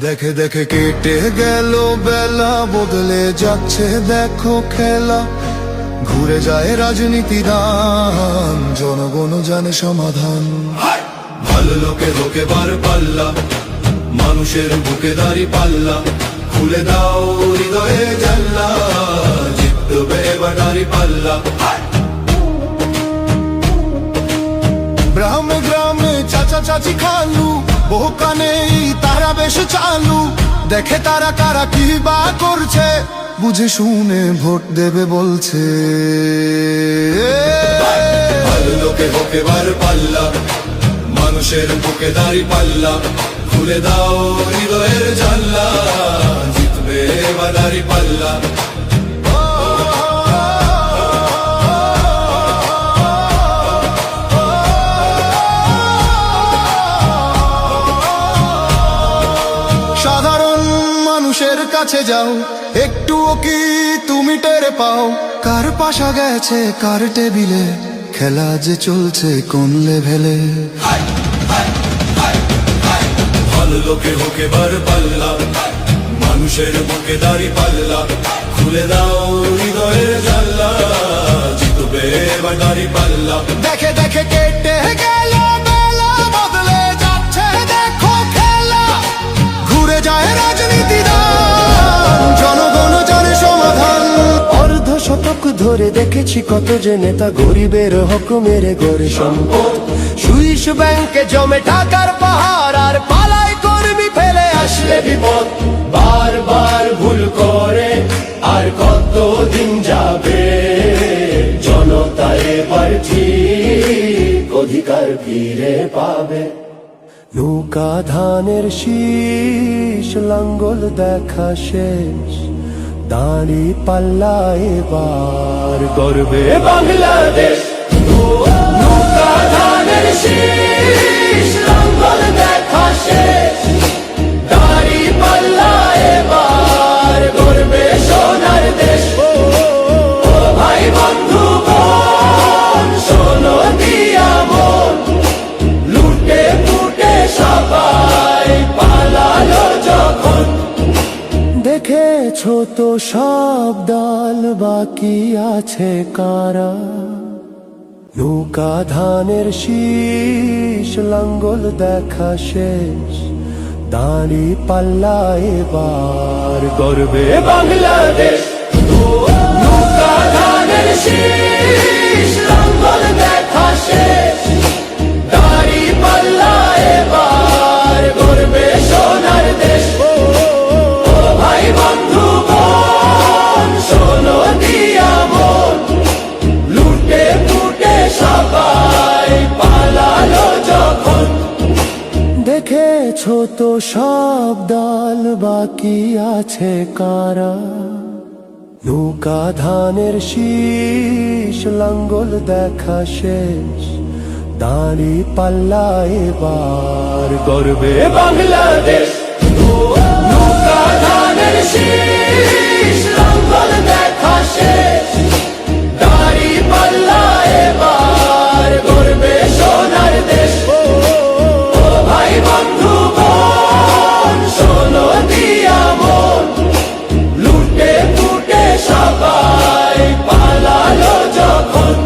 দেখে দেখে কেটে গেল বেলা, বদলে যাচ্ছে দেখো খেলা। ঘুরে যায় রাজনীতি দান, জনগণ জানে সমাধান। ভালো লোকে লোকে বার পাল্লা, মানুষের বুকে দাঁড়ি পাল্লা। খুলে দাও হৃদয়ে জানলা, জিতবে এবার দাঁড়ি পাল্লা। গ্রামে গ্রামে চাচা চাচি খালু, বহু কানে তারা বেশ চালু। দেখে তারা কারা কি বা করছে, বুঝে শুনে ভোট দেবে বলছে। ভালো লোকে হোকে বার পাল্লা, মানুষের বুকে দাঁড়ি পাল্লা। খুলে দাও হৃদয়ের জানলা, জিতবে এবার দাঁড়ি পাল্লা। সাধারণ মানুষের কাছে যাও, একটুও কি তুমি টের পাও? কার পাশা গেছে কার টেবিলে, খেলা যে চলছে কোন লেভেলে। ভালো লোকে হোকে বার পাল্লা, মানুষের বুকে দাঁড়ি পাল্লা। খুলে দাও হৃদয়ের জানলা, জিতবে এবার দাঁড়ি পাল্লা। দেখে দেখে কেটে গেল বেলা, বদলে যাচ্ছে দেখো খেলা। ঘুরে যায় রাজনীতি দান, জনগণ জানে সমাধান। অর্ধ শতক ধরে দেখেছি কত যে নেতা গরিবের হক মেরে গড়ে সম্পদ। সুইস ব্যাংকে জমে টাকার পাহাড়, আর পালায় কর্মী ফেলে আসলে বিপদ। বারবার ভুল করে আর কতদিন যাবে, জনতা এবার ঠিক অধিকার ফিরে পাবে। নৌকা ধানের শীষ, লাঙ্গল দেখা শেষ, দাঁড়ি পাল্লা এবার গর্বে বাংলাদেশ। নৌকা ধানের শীষ, লাঙ্গল দেখা শেষ, দাঁড়ি পাল্লা এবার গর্বে সোনার দেশ। ও ভাই বন্ধু বোন, শোনো দিয়া মন, লুটে পুটে সবাই পালালো যখন। দেখেছো তো সব দল, বাকি আছে কারা? নৌকা ধানের শীষ, লাঙ্গল দেখা শেষ, দাঁড়ি পাল্লা এবার গর্বে বাংলাদেশ। নৌকা ধানের শীষ, লাঙ্গল দেখা শেষ, দাঁড়ি পাল্লা এবার গর্বে সোনার দেশ। ভাই বন্ধু বোন, শোনো দিয়া মন, লুটে পুটে সবাই পালালো যখন। দেখেছো তো সব দল, বাকি আছে কারা? নৌকা ধানের শীষ, লাঙ্গল দেখা শেষ, দাঁড়ি পাল্লা এবার গর্বে বাংলাদেশ। নৌকা ধানের শীষ, লাঙ্গল দেখা শেষ, দাঁড়ি পাল্লা এবার গর্বে সোনার দেশ। ভাই বন্ধু বোন, শোনো দিয়া মন, লুটে পুটে সবাই পালালো যখন।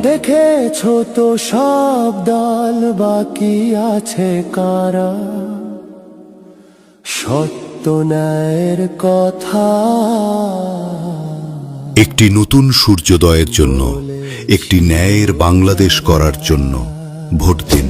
দেখেছো তো সব দল, বাকি আছে কারা? সত্য ন্যায়ের কথা। একটি নতুন সূর্যোদয়ের জন্য, একটি ন্যায়ের বাংলাদেশ করার জন্য ভোট দিন।